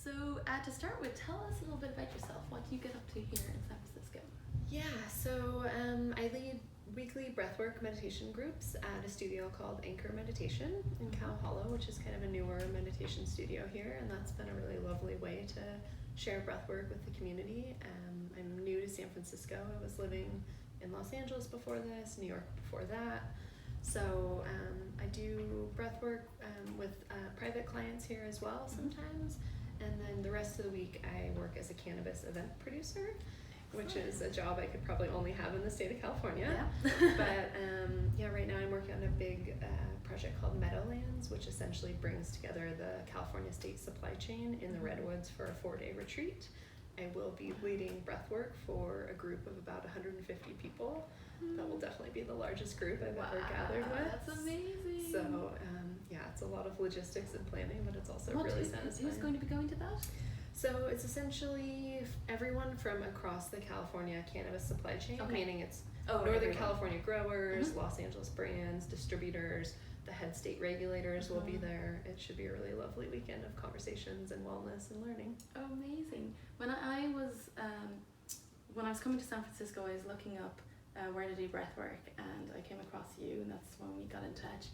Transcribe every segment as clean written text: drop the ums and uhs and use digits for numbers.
So to start with, tell us a little bit about yourself. What do you get up to here in San Francisco? Yeah, so I lead weekly breathwork meditation groups at a studio called Anchor Meditation in Cow Hollow, which is kind of a newer meditation studio here, and that's been a really lovely way to share breathwork with the community. I'm new to San Francisco. I was living in Los Angeles before this, New York before that. So I do breathwork with private clients here as well sometimes, and then the rest of the week I work as a cannabis event producer, which is a job I could probably only have in the state of California. Yeah. But right now I'm working on a big project called Meadowlands, which essentially brings together the California state supply chain in the Redwoods for a 4-day retreat. I will be leading breathwork for a group of about 150 people. That will definitely be the largest group I've ever gathered with. That's amazing. So it's a lot of logistics and planning, but it's also really satisfying. Who's going to be going to that? So it's essentially everyone from across the California cannabis supply chain, meaning it's Northern California growers, Los Angeles brands, distributors, the head state regulators will be there. It should be a really lovely weekend of conversations and wellness and learning. Oh, amazing. When I was coming to San Francisco, I was looking up where to do breathwork, and I came across you, and that's when we got in touch.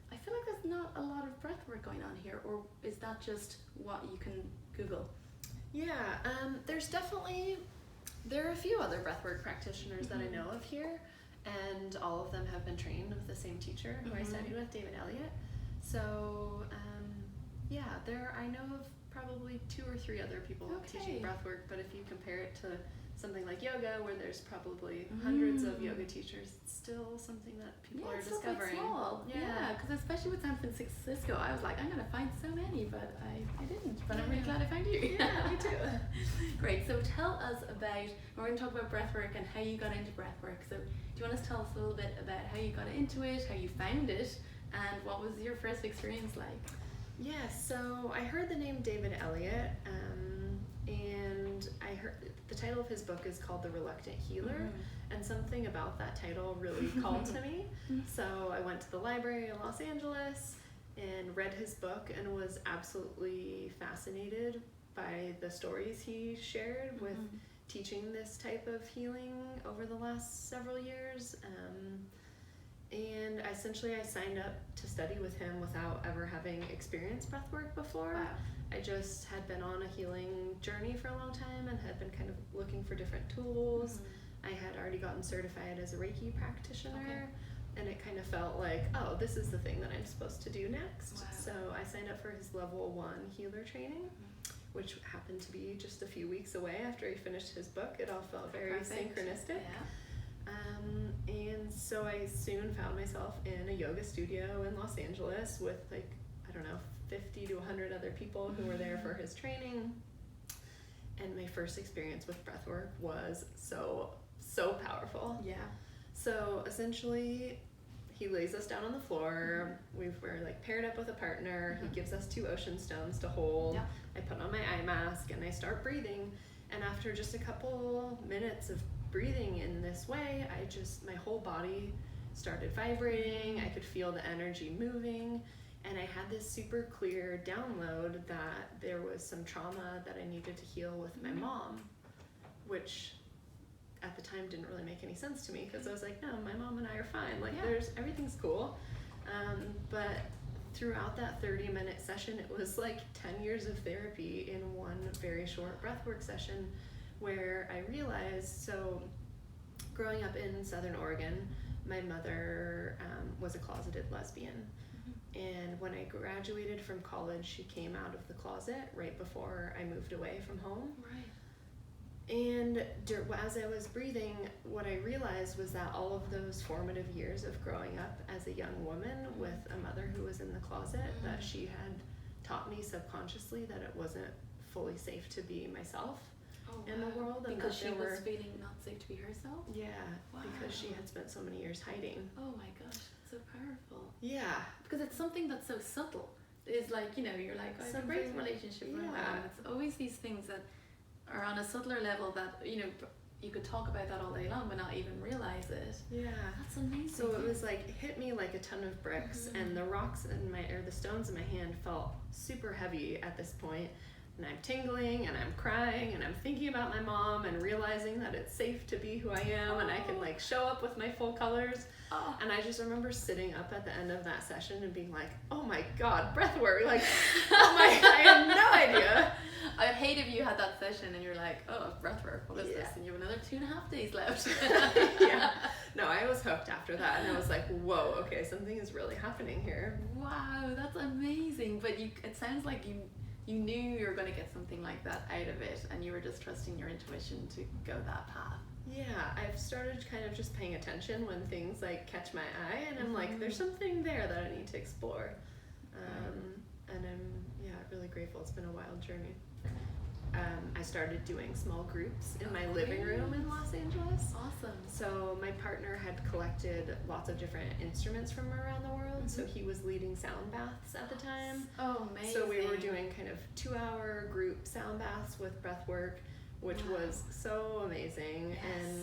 I feel like there's not a lot of breathwork going on here, or is that just what you can Google? Yeah, there are a few other breathwork practitioners that I know of here, and all of them have been trained with the same teacher who I studied with, David Elliott. So I know of probably 2 or 3 other people teaching breathwork, but if you compare it to something like yoga, where there's probably hundreds of yoga teachers, it's still something that people are discovering. Yeah, because especially with San Francisco, I was like, I'm going to find so many, but I didn't. But I'm really glad I found you. Yeah, me too. Great. So tell us about, we're going to talk about breathwork and how you got into breathwork. So do you want to tell us a little bit about how you got into it, how you found it, and what was your first experience like? Yes, so I heard the name David Elliott, and I heard the title of his book is called The Reluctant Healer, and something about that title really called to me. So I went to the library in Los Angeles and read his book and was absolutely fascinated by the stories he shared with teaching this type of healing over the last several years. And essentially I signed up to study with him without ever having experienced breathwork before. Wow. I just had been on a healing journey for a long time and had been kind of looking for different tools. I had already gotten certified as a Reiki practitioner, and it kind of felt like, oh, this is the thing that I'm supposed to do next. Wow. So I signed up for his level 1 healer training, which happened to be just a few weeks away after he finished his book. It all felt very synchronistic. And so I soon found myself in a yoga studio in Los Angeles with 50 to 100 other people who were there for his training. And my first experience with breathwork was so powerful. Yeah. So essentially, he lays us down on the floor. We're paired up with a partner. He gives us 2 ocean stones to hold. Yeah. I put on my eye mask and I start breathing. And after just a couple minutes of breathing in this way, my whole body started vibrating. I could feel the energy moving. And I had this super clear download that there was some trauma that I needed to heal with my mom, which at the time didn't really make any sense to me, because I was like, no, my mom and I are fine. Everything's cool. But throughout that 30-minute session, it was like 10 years of therapy in one very short breathwork session, where I realized, so growing up in Southern Oregon, my mother was a closeted lesbian. And when I graduated from college, she came out of the closet right before I moved away from home. Right. And as I was breathing, what I realized was that all of those formative years of growing up as a young woman with a mother who was in the closet, that she had taught me subconsciously that it wasn't fully safe to be myself in the world. And because she was feeling not safe to be herself? Yeah, because she had spent so many years hiding. Oh my gosh. So powerful. Yeah. Because it's something that's so subtle. It's like, you're like, I have a great relationship with my mom. It's always these things that are on a subtler level that, you could talk about that all day long but not even realize it. Yeah. That's amazing. So it was like, hit me like a ton of bricks, and the rocks the stones in my hand felt super heavy at this point. and I'm tingling and I'm crying and I'm thinking about my mom and realizing that it's safe to be who I am and I can like show up with my full colors. And I just remember sitting up at the end of that session and being like, oh my God, breathwork. Like, I had no idea. I'd hate if you had that session and you're like, oh, breathwork, what is this? And you have another 2.5 days left. Yeah. No, I was hooked after that, and I was like, whoa, okay, something is really happening here. Wow, that's amazing. But it sounds like you knew you were going to get something like that out of it, and you were just trusting your intuition to go that path. Yeah, I've started kind of just paying attention when things like catch my eye, and I'm like, there's something there that I need to explore. And I'm really grateful. It's been a wild journey. I started doing small groups in my living room in Los Angeles. Awesome. So my partner had collected lots of different instruments from around the world. So he was leading soundbaths at the time. Oh, amazing. So we were doing kind of 2-hour group soundbaths with breathwork, which was so amazing.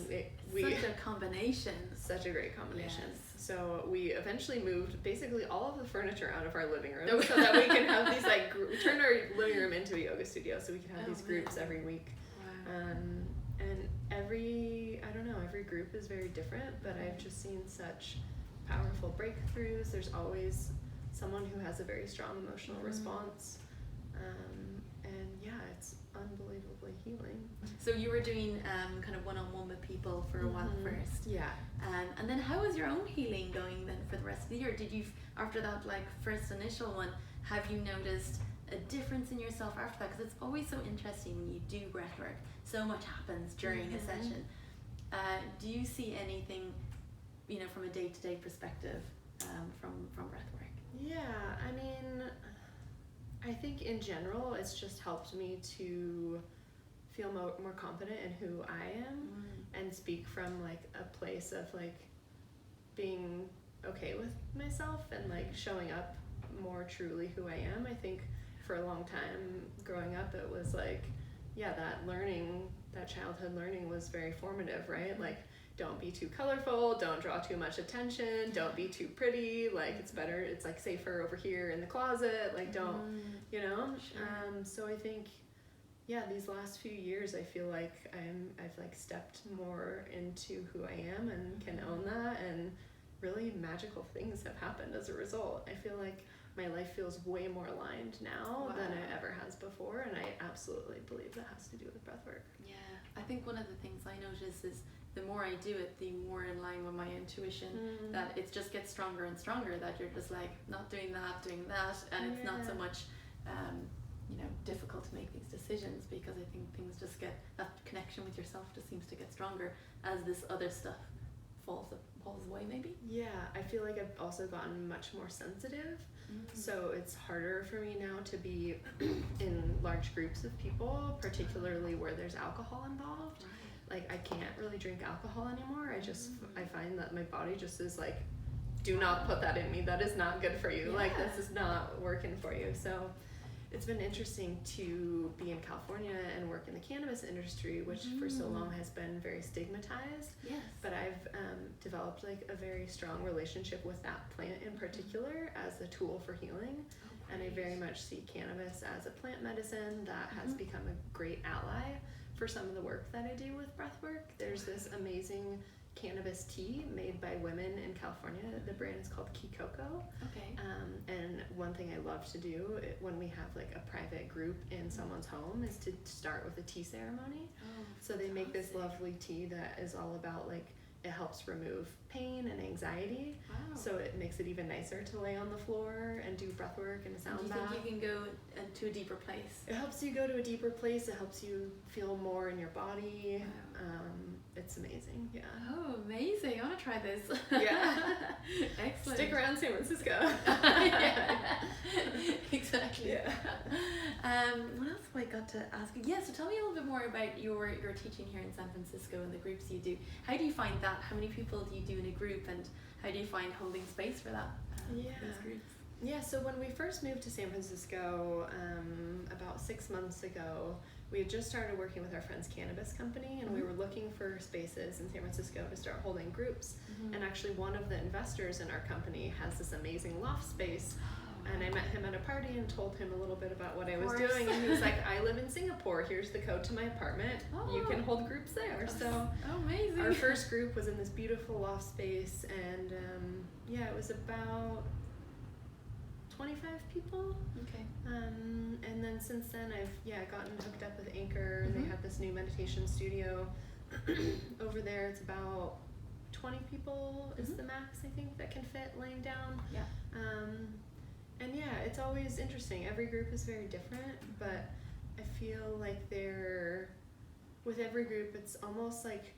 Yes. And such a combination. Such a great combination. Yes. So we eventually moved basically all of the furniture out of our living room so that we can have these we turned our living room into a yoga studio so we can have these groups every week. Wow. And every group is very different, but I've just seen such powerful breakthroughs. There's always someone who has a very strong emotional response. And it's unbelievably healing. So you were doing kind of one-on-one with people for a while first. Yeah. And then how was your own healing going then for the rest of the year? Did you, after that like first initial one, have you noticed a difference in yourself after that? Because it's always so interesting when you do breathwork. So much happens during a session. Do you see anything, from a day-to-day perspective from breathwork? Yeah, I mean, I think in general it's just helped me to feel more confident in who I am and speak from like a place of like being okay with myself and like showing up more truly who I am. I think for a long time growing up it was like, that childhood learning was very formative, right? Like, don't be too colorful, don't draw too much attention, don't be too pretty, like it's better, it's like safer over here in the closet, like don't, Sure. So I think, these last few years I feel like I've like stepped more into who I am and can own that, and really magical things have happened as a result. I feel like my life feels way more aligned now than it ever has before, and I absolutely believe that has to do with breathwork. Yeah, I think one of the things I notice is the more I do it, the more in line with my intuition, that it just gets stronger and stronger, that you're just like not doing that, and it's not so much difficult to make these decisions, because I think things just get, that connection with yourself just seems to get stronger as this other stuff falls away maybe. Yeah, I feel like I've also gotten much more sensitive, so it's harder for me now to be in large groups of people, particularly where there's alcohol involved. Like I can't really drink alcohol anymore. I find that my body just is like, do not put that in me, that is not good for you, like this is not working for you. So it's been interesting to be in California and work in the cannabis industry, which for so long has been very stigmatized. Yes. But I've developed like a very strong relationship with that plant in particular as a tool for healing. And I very much see cannabis as a plant medicine that has become a great ally for some of the work that I do with breathwork. There's this amazing cannabis tea made by women in California. The brand is called Kikoko. Okay. And one thing I love to do when we have like a private group in someone's home is to start with a tea ceremony. So they make this lovely tea that is all about like, it helps remove pain and anxiety. Wow. So it makes it even nicer to lay on the floor and do breath work and a sound Do you bath. think you can go to a deeper place? It helps you go to a deeper place. It helps you feel more in your body. Wow. It's amazing. Yeah. Oh, amazing. I want to try this. Yeah. Excellent. Stick around San Francisco. Yeah. Exactly. Yeah. What else have I got to ask you? Yeah, so tell me a little bit more about your teaching here in San Francisco and the groups you do. How do you find that? How many people do you do in a group, and how do you find holding space for that? Those groups? Yeah, so when we first moved to San Francisco about 6 months ago, we had just started working with our friend's cannabis company, and we were looking for spaces in San Francisco to start holding groups. And actually one of the investors in our company has this amazing loft space And I met him at a party and told him a little bit about what I was doing, and he was like, I live in Singapore, here's the code to my apartment, you can hold groups there. So amazing. Our first group was in this beautiful loft space, and it was about 25 people. Okay. And then since then I've gotten hooked up with Anchor, and they have this new meditation studio over there. It's about 20 people is the max, I think, that can fit laying down. Yeah. And it's always interesting. Every group is very different, but I feel like with every group, it's almost like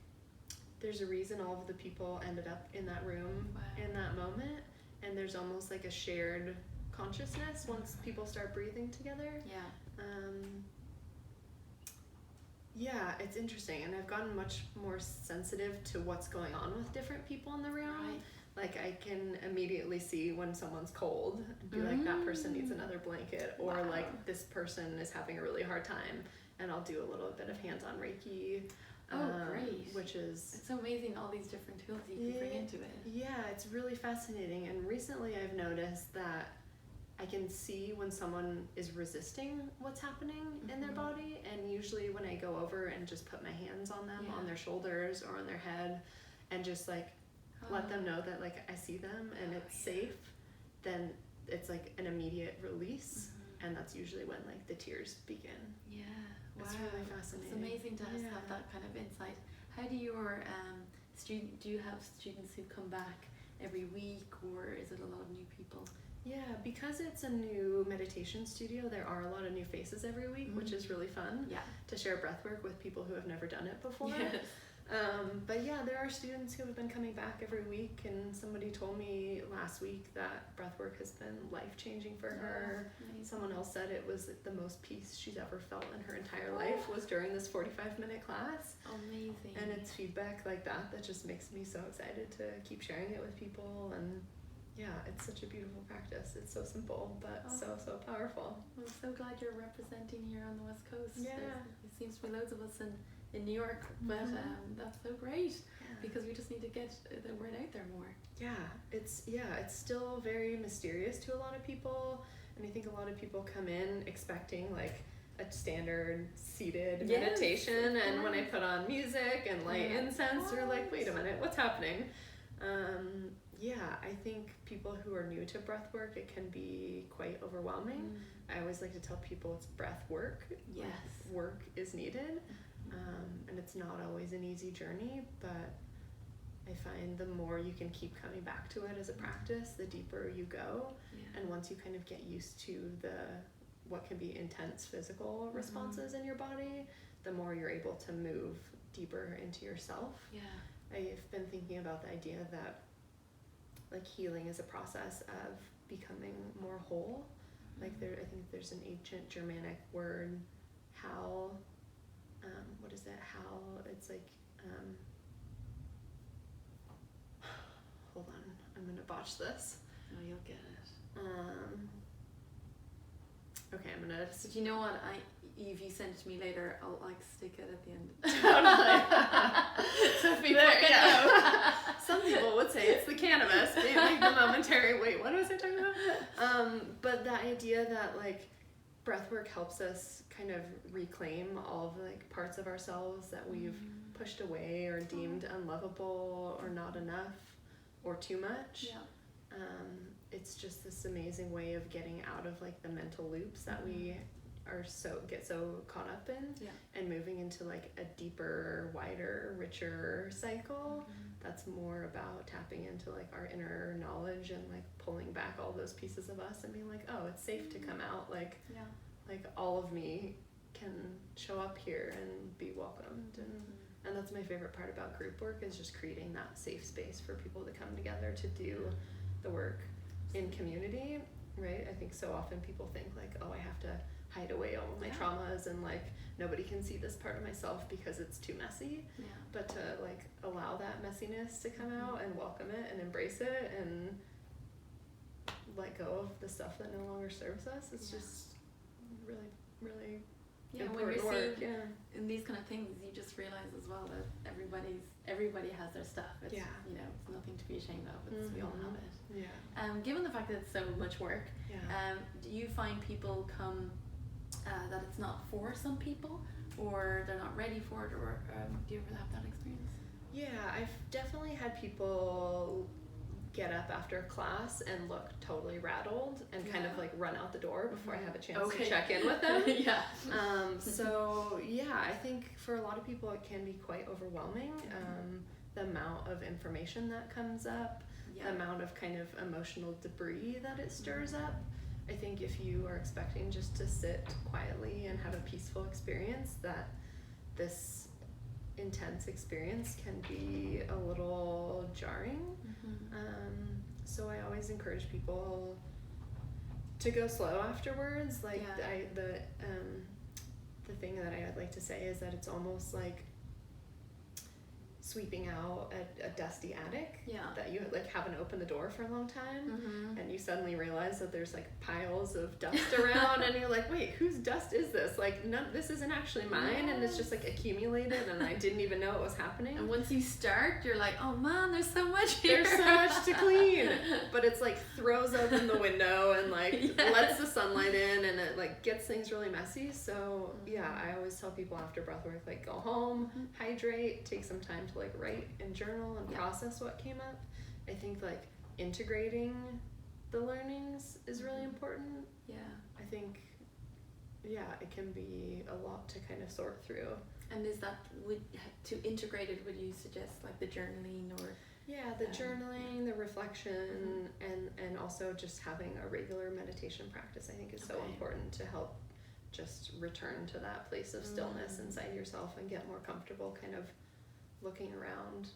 there's a reason all of the people ended up in that room in that moment, and there's almost like a shared consciousness once people start breathing together. It's interesting, and I've gotten much more sensitive to what's going on with different people in the room. Right. Like, I can immediately see when someone's cold and be like, that person needs another blanket, or like, this person is having a really hard time, and I'll do a little bit of hands-on Reiki. Great. Which is... It's so amazing, all these different tools you can bring into it. Yeah, it's really fascinating, and recently I've noticed that I can see when someone is resisting what's happening in their body, and usually when I go over and just put my hands on them, on their shoulders or on their head, and just like let them know that like I see them and it's safe, then it's like an immediate release, and that's usually when like the tears begin. Yeah, it's really fascinating. It's amazing to have that kind of insight. How do your do you have students who come back every week, or is it a lot of new people? Yeah, because it's a new meditation studio, there are a lot of new faces every week, which is really fun to share breathwork with people who have never done it before. Yes. But there are students who have been coming back every week, and somebody told me last week that breathwork has been life-changing for her. Amazing. Someone else said it was the most peace she's ever felt in her entire life was during this 45-minute class. Amazing. And it's feedback like that just makes me so excited to keep sharing it with people. And it's such a beautiful practice. It's so simple, but so powerful. I'm so glad you're representing here on the West Coast. Yeah. There seems to be loads of us in New York, but that's so great because we just need to get the word out there more. It's still very mysterious to a lot of people, and I think a lot of people come in expecting like a standard seated meditation, and when I put on music and light incense, they're like, wait a minute, what's happening? I think people who are new to breath work, it can be quite overwhelming. I always like to tell people it's breath work. Yes. Like, work is needed, and it's not always an easy journey, but I find the more you can keep coming back to it as a practice, the deeper you go. And once you kind of get used to what can be intense physical responses in your body, the more you're able to move deeper into yourself. I've been thinking about the idea that like healing is a process of becoming more whole. Like I think there's an ancient Germanic word, Hal, what is it? Hal, it's like, hold on, I'm gonna botch this. No, you'll get it. Okay, I'm gonna... But you know what, if you send it to me later, I'll like stick it at the end. So people can know. Some people would say it's the cannabis, like the momentary, wait, what was I talking about? But the idea that like breathwork helps us kind of reclaim all of like parts of ourselves that we've pushed away or deemed unlovable or not enough or too much. It's just this amazing way of getting out of like the mental loops that we get so caught up in, and moving into like a deeper, wider, richer cycle that's more about tapping into like our inner knowledge and like pulling back all those pieces of us and being like, oh, it's safe to come out, like all of me can show up here and be welcomed. And that's my favorite part about group work, is just creating that safe space for people to come together to do the work in community, right? I think so often people think like, oh, I have to hide away all of my traumas and like nobody can see this part of myself because it's too messy. But to like allow that messiness to come out and welcome it and embrace it and let go of the stuff that no longer serves us, it's just really, really important work. In these kind of things, you just realize as well that everybody has their stuff. It's, you know, it's nothing to be be ashamed of. It's, we all have it. Yeah. Given the fact that it's so much work, do you find people come that it's not for some people, or they're not ready for it, or do you ever have that experience? Yeah, I've definitely had people get up after class and look totally rattled and kind of like run out the door before I have a chance to check in with them. So yeah, I think for a lot of people it can be quite overwhelming. The amount of information that comes up, the amount of kind of emotional debris that it stirs up. I think if you are expecting just to sit quietly and have a peaceful experience, that this intense experience can be a little jarring. So I always encourage people to go slow afterwards. Like the thing that I would like to say is that it's almost like sweeping out a dusty attic that you like haven't opened the door for a long time, and you suddenly realize that there's like piles of dust around, and you're like, wait, whose dust is this? Like, no, this isn't actually mine, and it's just like accumulated, and I didn't even know it was happening. And once you start, you're like, oh man, there's so much here. There's so much to clean, but it's like throws open the window and like lets the sunlight in, and it like gets things really messy. So yeah, I always tell people after breathwork, like, go home, hydrate, take some time to like write and journal and process what came up. I think like integrating the learnings is really important. I think it can be a lot to kind of sort through. And is that, to integrate it, would you suggest like the journaling or the journaling, the reflection, and also just having a regular meditation practice, I think is so important to help just return to that place of stillness inside yourself and get more comfortable kind of looking around.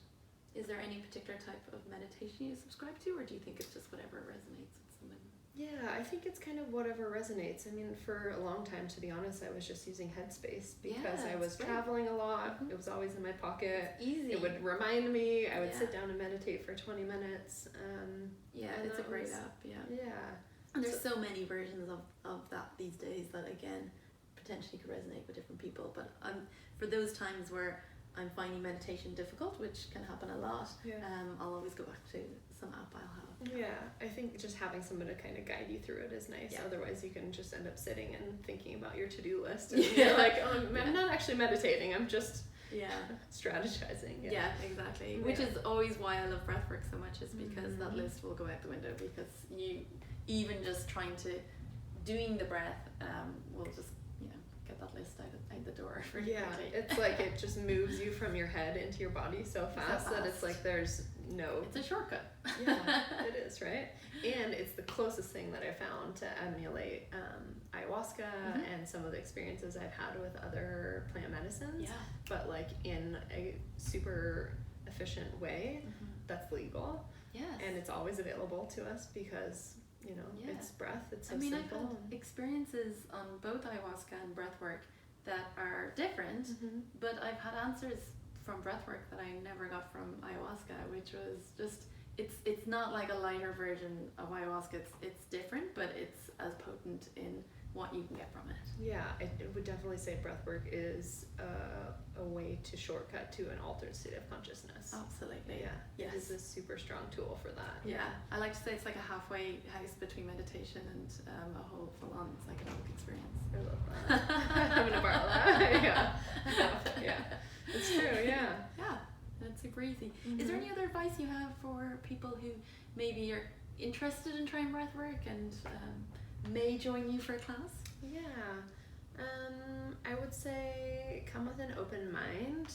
Is there any particular type of meditation you subscribe to, or do you think it's just whatever resonates with somebody? Yeah, I think it's kind of whatever resonates. I mean, for a long time, to be honest, I was just using Headspace because I was traveling a lot. It was always in my pocket. It's easy. It would remind me. I would sit down and meditate for 20 minutes. It's a great app. And there's so many versions of that these days that, again, potentially could resonate with different people. But for those times where I'm finding meditation difficult, which can happen a lot, I'll always go back to some app I'll have. Yeah, I think just having someone to kind of guide you through it is nice. Otherwise you can just end up sitting and thinking about your to-do list, and you're like, oh, I'm not actually meditating, I'm just strategizing. Exactly. Which is always why I love breathwork so much, is because that list will go out the window, because you, even just trying to, doing the breath will just get that list out the door for you. It's like it just moves you from your head into your body so fast that it's like there's no... It's a shortcut. It is, right? And it's the closest thing that I found to emulate ayahuasca and some of the experiences I've had with other plant medicines, but like in a super efficient way that's legal. And it's always available to us because it's breath. It's so simple. I've had experiences on both ayahuasca and breathwork that are different, but I've had answers from breathwork that I never got from ayahuasca, which was just, it's not like a lighter version of ayahuasca. It's different, but it's as potent in what you can get from it. Yeah, I would definitely say breathwork is a way to shortcut to an altered state of consciousness. Absolutely. It is a super strong tool for that. I like to say it's like a halfway house between meditation and a whole full-on psychedelic experience. I love that. I'm gonna borrow that. It's true. That's super easy. Is there any other advice you have for people who maybe are interested in trying breathwork and may join you for a class? I would say come with an open mind.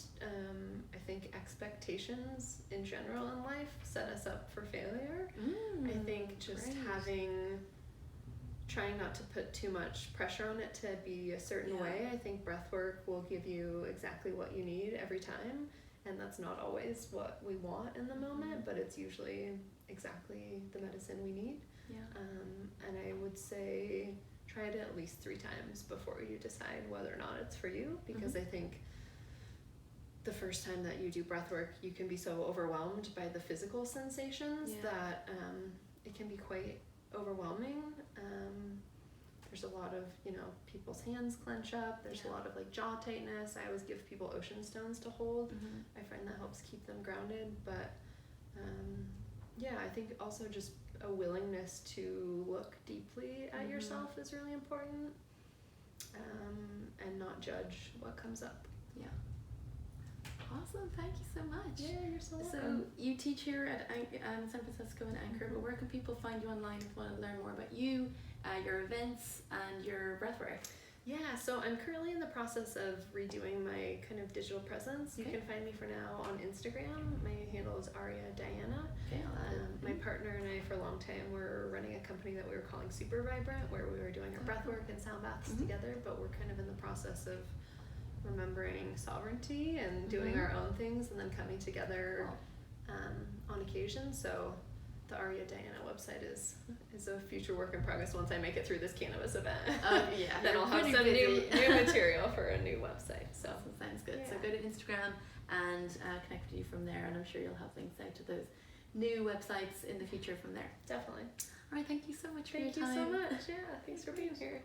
I think expectations in general in life set us up for failure. I think just trying not to put too much pressure on it to be a certain way. I think breathwork will give you exactly what you need every time, and that's not always what we want in the moment, but it's usually exactly the medicine we need. And I would say try it at least 3 times before you decide whether or not it's for you, because I think the first time that you do breathwork, you can be so overwhelmed by the physical sensations that it can be quite overwhelming. There's a lot of, people's hands clench up. There's a lot of like jaw tightness. I always give people ocean stones to hold. I find that helps keep them grounded, but think also just a willingness to look deeply at Mhm. yourself is really important, and not judge what comes up. Yeah. Awesome, thank you so much. Yeah, you're so So welcome. you teach here at San Francisco and Anchor, but where can people find you online if they want to learn more about you, your events, and your breathwork? Yeah, so I'm currently in the process of redoing my kind of digital presence. You Okay. can find me for now on Instagram. My handle is Aria Diana. Okay, My partner and I, for a long time, were running a company that we were calling Super Vibrant, where we were doing our breathwork and soundbaths Mhm. together, but we're kind of in the process of remembering sovereignty and doing Mhm. our own things and then coming together Cool. on occasion. So the Aria Diana website is a future work in progress once I make it through this cannabis event. Yeah, Then you're I'll have pretty some busy. new material for a new website. So Awesome, sounds good. So Yeah. go to Instagram and connect with you from there, and I'm sure you'll have links out to those new websites in the future from there. definitely. All right, thank you so much for Thank you your time. so much. Yeah, thanks for being here.